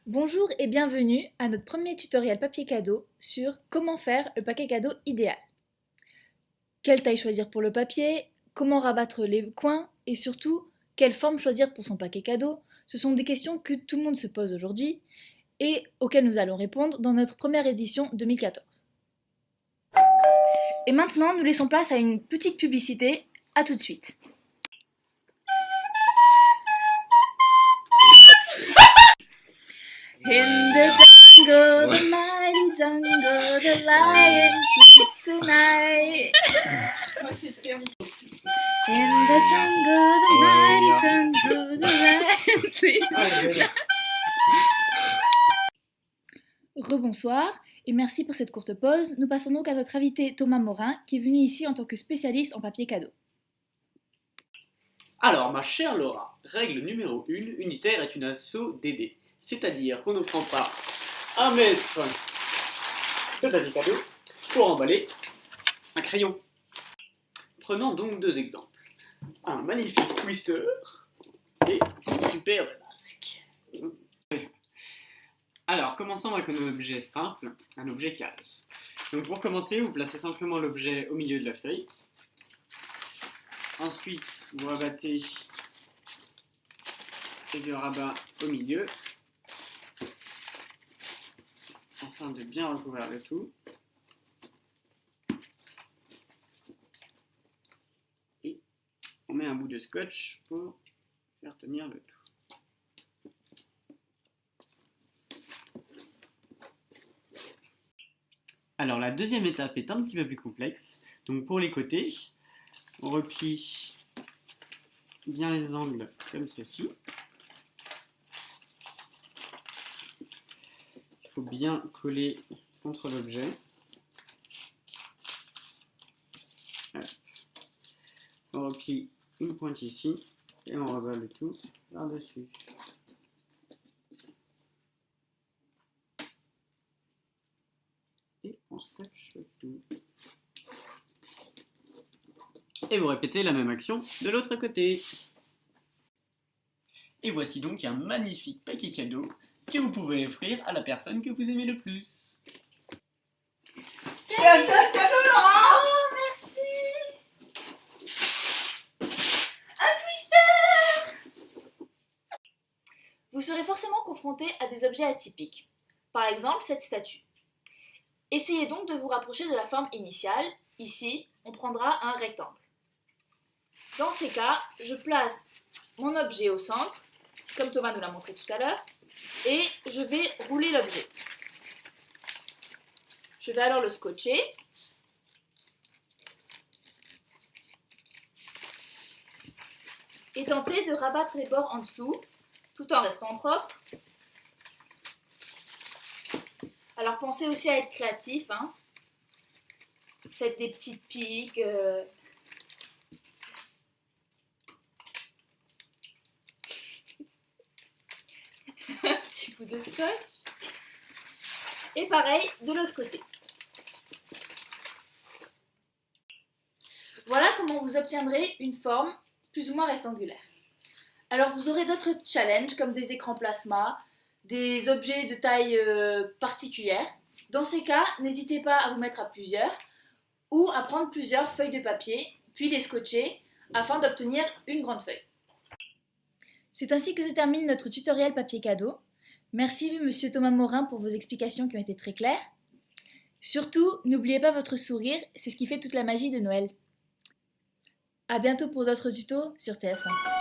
Bonjour et bienvenue à notre premier tutoriel papier cadeau sur comment faire le paquet cadeau idéal. Quelle taille choisir pour le papier, comment rabattre les coins et surtout quelle forme choisir pour son paquet cadeau. Ce sont des questions que tout le monde se pose aujourd'hui et auxquelles nous allons répondre dans notre première édition 2014. Et maintenant, nous laissons place à une petite publicité. À tout de suite. In the jungle, the mighty jungle, the lion sleeps tonight. In the jungle, the mighty jungle, the lion sleeps tonight. Rebonsoir et merci pour cette courte pause. Nous passons donc à notre invité Thomas Morin qui est venu ici en tant que spécialiste en papier cadeau. Alors, ma chère Laura, règle numéro 1, unitaire est une asso DD. C'est-à-dire qu'on ne prend pas 1 mètre de papier cadeau pour emballer un crayon. Prenons donc 2 exemples. Un magnifique twister et une superbe masque. Alors, commençons avec un objet simple, un objet carré. Donc pour commencer, vous placez simplement l'objet au milieu de la feuille. Ensuite, vous rabattez le rabat au milieu, afin de bien recouvrir le tout. Et on met un bout de scotch pour faire tenir le tout. Alors la deuxième étape est un petit peu plus complexe. Donc pour les côtés, on replie bien les angles comme ceci. Il faut bien coller contre l'objet. On replie une pointe ici et on rabat le tout par-dessus. Et on scotche tout. Et vous répétez la même action de l'autre côté. Et voici donc un magnifique paquet cadeau que vous pouvez offrir à la personne que vous aimez le plus. C'est un cadeau, Laurent. Oh, merci. Un twister. Vous serez forcément confronté à des objets atypiques. Par exemple, cette statue. Essayez donc de vous rapprocher de la forme initiale. Ici, on prendra un rectangle. Dans ces cas, je place mon objet au centre, comme Thomas nous l'a montré tout à l'heure, et je vais rouler l'objet. Je vais alors le scotcher. Et tenter de rabattre les bords en dessous, tout en restant propre. Alors pensez aussi à être créatif, hein. Faites des petites piques. Un petit bout de scotch. Et pareil de l'autre côté. Voilà comment vous obtiendrez une forme plus ou moins rectangulaire. Alors vous aurez d'autres challenges comme des écrans plasma, des objets de taille particulière. Dans ces cas, n'hésitez pas à vous mettre à plusieurs ou à prendre plusieurs feuilles de papier, puis les scotcher afin d'obtenir une grande feuille. C'est ainsi que se termine notre tutoriel papier cadeau. Merci Monsieur Thomas Morin pour vos explications qui ont été très claires. Surtout, n'oubliez pas votre sourire, c'est ce qui fait toute la magie de Noël. À bientôt pour d'autres tutos sur TF1.